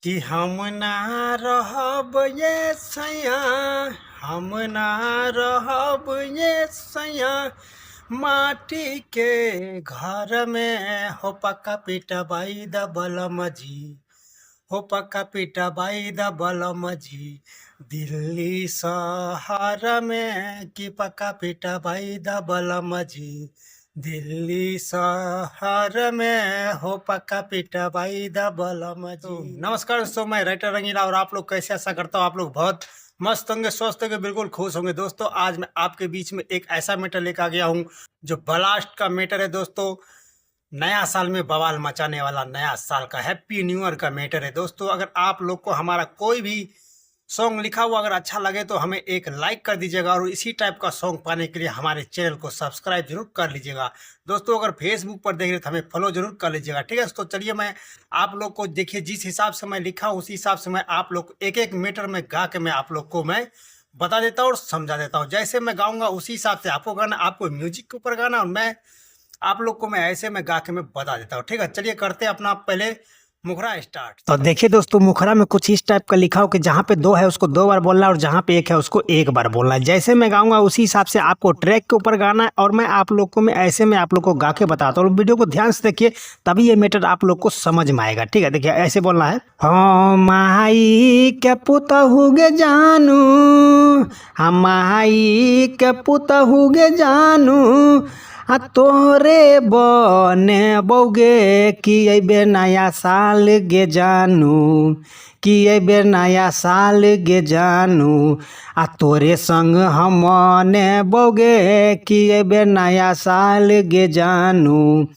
कि हम ना रहब ये सैया, हम ना रहब ये सैया, माटी के घर में हो पक्का पीटा बाई द बलम जी, हो पक्का पीटा बाई द बलम जी। दिल्ली शहर में कि पक्का पीटा बाई द बलम जी, दिल्ली शहर में हो पक्का पीटा बाई द बलम जी। नमस्कार दोस्तों, मैं राइटर रंगीला और आप लोग कैसे, आशा करता हूँ आप लोग बहुत मस्त होंगे, स्वस्थ होंगे, बिल्कुल खुश होंगे। दोस्तों आज मैं आपके बीच में एक ऐसा मैटर लेकर आ गया हूँ जो ब्लास्ट का मैटर है। दोस्तों नया साल में बवाल मचाने वाला, नया साल का हैप्पी न्यू ईयर का मैटर है। दोस्तों अगर आप लोग को हमारा कोई भी सॉन्ग लिखा हुआ अगर अच्छा लगे तो हमें एक लाइक कर दीजिएगा और इसी टाइप का सॉन्ग पाने के लिए हमारे चैनल को सब्सक्राइब जरूर कर लीजिएगा। दोस्तों अगर फेसबुक पर देख रहे तो हमें फॉलो जरूर कर लीजिएगा, ठीक है। तो चलिए मैं आप लोग को देखिए, जिस हिसाब से मैं लिखा हूँ उसी हिसाब से मैं आप लोग को एक एक मीटर में गा के मैं आप लोग को मैं बता देता हूँ और समझा देता हूँ। जैसे मैं गाऊंगा उसी हिसाब से आपको गाना, आपको म्यूजिक के ऊपर गाना और मैं आप लोग को मैं ऐसे में गा के मैं बता देता हूँ, ठीक है। चलिए करते हैं अपना पहले मुखरा स्टार्ट। तो देखिए दोस्तों, मुखरा में कुछ इस टाइप का लिखा हो कि जहाँ पे दो है उसको दो बार बोलना है और जहाँ पे एक है उसको एक बार बोलना है। जैसे मैं गाऊंगा उसी हिसाब से आपको ट्रैक के ऊपर गाना है और मैं आप लोग को मैं ऐसे में आप लोग को गा के बताता हूँ। वीडियो को ध्यान से देखिए, तभी ये मैटर आप लोग को समझ में आएगा, ठीक है। देखिए ऐसे बोलना है, हाँ माई के पुत हुगे जानू, हम माई के पुत हुगे जानू, आ तोरे बने बौगे कि अबे नया साल गे जानू, कि अबे नया साल गे जानू, आ तोरे संग हमने बौगे कि अबे नया साल गे जानू,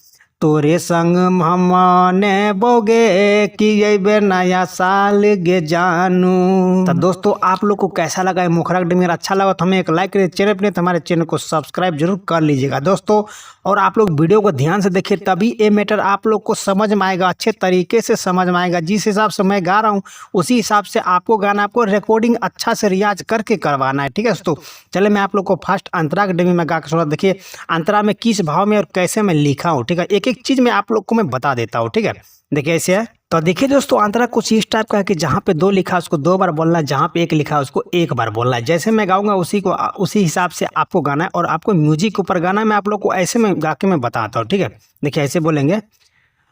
तोरे संग हमने बोगे कि अबे नया साल गे जानू। तो दोस्तों आप लोग को कैसा लगा ये मुखरा का डिंगर? अच्छा लगा तो हमें एक लाइक करिए, चैनल पे तो हमारे चैनल को सब्सक्राइब जरूर कर लीजिएगा दोस्तों। और आप लोग वीडियो को ध्यान से देखिए, तभी ये मैटर आप लोग को समझ में आएगा, अच्छे तरीके से समझ में आएगा। जिस हिसाब से मैं गा रहा हूँ उसी हिसाब से आपको गाना, आपको रिकॉर्डिंग अच्छा से रियाज करके करवाना है, ठीक है दोस्तों। चले मैं आप लोग को फर्स्ट अंतरा के डेमी में गा के सुना। देखिए अंतरा में किस भाव में और कैसे मैं लिखा हूँ, ठीक है। एक एक चीज मैं आप लोग को मैं बता देता हूँ, ठीक है। देखिए ऐसे है। तो देखिए दोस्तों अंतरा कुछ इस टाइप का है कि जहाँ पे दो लिखा है उसको दो बार बोलना है, जहाँ पे एक लिखा है उसको एक बार बोलना है। जैसे मैं गाऊंगा उसी हिसाब से आपको गाना है और आपको म्यूजिक के ऊपर गाना है। मैं आप लोग को ऐसे में गा के मैं बताता हूँ, ठीक है। देखिए ऐसे बोलेंगे,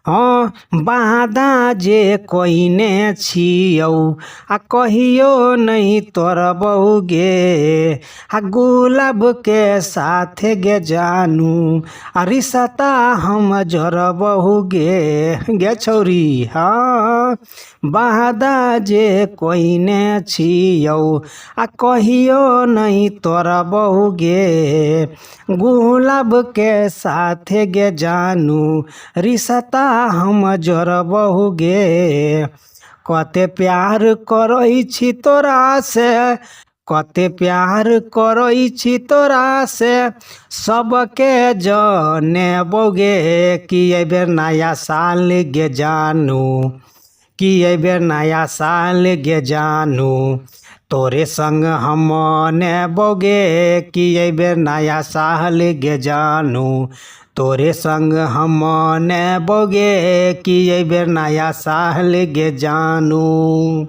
हाँ बादा जे कोइने छियौ आ कहियो नहीं तोर बहुगे, आ गुलाब के साथ गे जानू, आ रिश्ता हम जोर बहुगे गे छौरी। हाँ बादा जे कोइने छियौ आ कहियो नहीं तोर बहुगे, गुलाब के साथ गे जानू, रिश्ता हम जोर बहुगे, कते प्यार करई छी तोरा से, कते प्यार करई छी तोरा से, सबके जने बोगे कि अबे नया साल गे जानू, कि अबे नया साल गे जानू, तोरे संग हमने बोगे कि अबे नया साल गे जानू, तोरे संग हमने बोगे कि अबे नया साल गे जानू।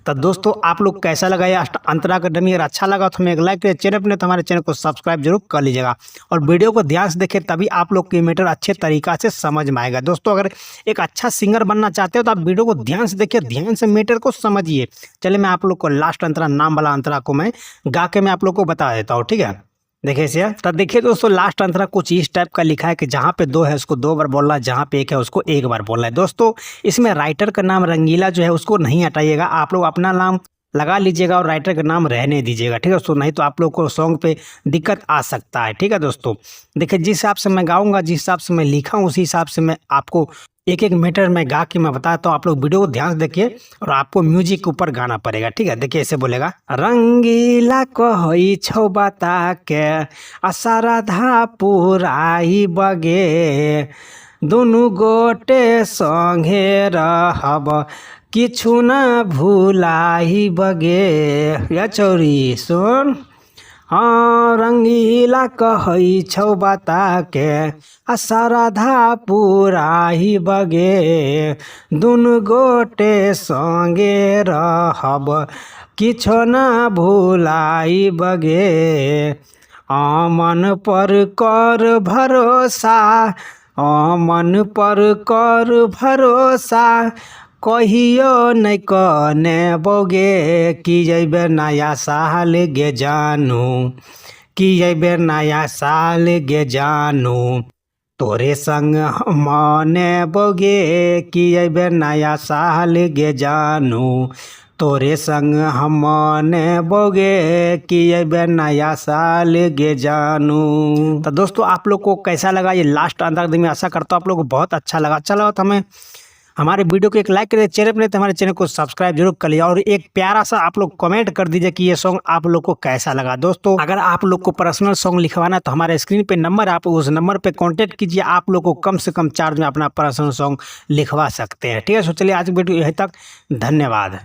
तो दोस्तों आप लोग कैसा लगा ये अंतरा का डमी? अगर अच्छा लगा तो हमें एक लाइक करिए, चैनल पर तो हमारे चैनल को सब्सक्राइब जरूर कर लीजिएगा और वीडियो को ध्यान से देखिए, तभी आप लोग की मैटर अच्छे तरीका से समझ में आएगा। दोस्तों अगर एक अच्छा सिंगर बनना चाहते हो तो आप वीडियो को ध्यान से देखिए, ध्यान से मैटर को समझिए। चलिए मैं आप लोग को लास्ट अंतरा, नाम वाला अंतरा को मैं गा के मैं आप लोग को बता देता हूँ, ठीक है। देखिए इसे, तो देखिए दोस्तों लास्ट अंतरा कुछ इस टाइप का लिखा है कि जहाँ पे दो है उसको दो बार बोलना है, जहाँ पे एक है उसको एक बार बोलना है। दोस्तों इसमें राइटर का नाम रंगीला जो है उसको नहीं हटाइएगा, आप लोग अपना नाम लगा लीजिएगा और राइटर का नाम रहने दीजिएगा, ठीक है दोस्तों। नहीं तो आप लोग को सॉन्ग पे दिक्कत आ सकता है, ठीक है दोस्तों। देखिए जिस हिसाब से मैं गाऊंगा, जिस हिसाब से मैं लिखा हूँ उसी हिसाब से मैं आपको एक एक मीटर में गा के मैं बताता हूँ। आप लोग वीडियो को ध्यान से देखिए और आपको म्यूजिक के ऊपर गाना पड़ेगा, ठीक है। देखिए ऐसे बोलेगा, रंगीला कहई छौ बता के असराधा पुराई बगे, दुनू गोटे संगे रहब किछु न भूलाई बगे। या चौरी सुन, हाँ रंगीला कहै छौ बता के आ श्रद्धा पुराही बगे दुनु गोटे संगे रहब किछो न भुलाई बगे मन पर कर भरोसा मन पर कर भरोसा कहियो नहीं कने बोगे कि जैबे नया साल गे जानू कि जैबे नया साल गे जानू तोरे संग मने बोगे कि जैबे नया साल गे जानू तोरे संग हम मने बोगे कि जैबे नया साल गे जानू। तो दोस्तों आप लोग को कैसा लगा ये लास्ट अंदाज में, आशा करता हूँ आप लोग को बहुत अच्छा लगा। तो हमें हमारे वीडियो को एक लाइक करिए, चैनल पर तो हमारे चैनल को सब्सक्राइब जरूर कर लिया और एक प्यारा सा आप लोग कमेंट कर दीजिए कि ये सॉन्ग आप लोग को कैसा लगा। दोस्तों अगर आप लोग को पर्सनल सॉन्ग लिखवाना तो हमारे स्क्रीन पे नंबर, आप उस नंबर पे कांटेक्ट कीजिए, आप लोग को कम से कम चार्ज में अपना पर्सनल सॉन्ग लिखवा सकते हैं। ठीक है, चलिए आज वीडियो यहीं तक, धन्यवाद।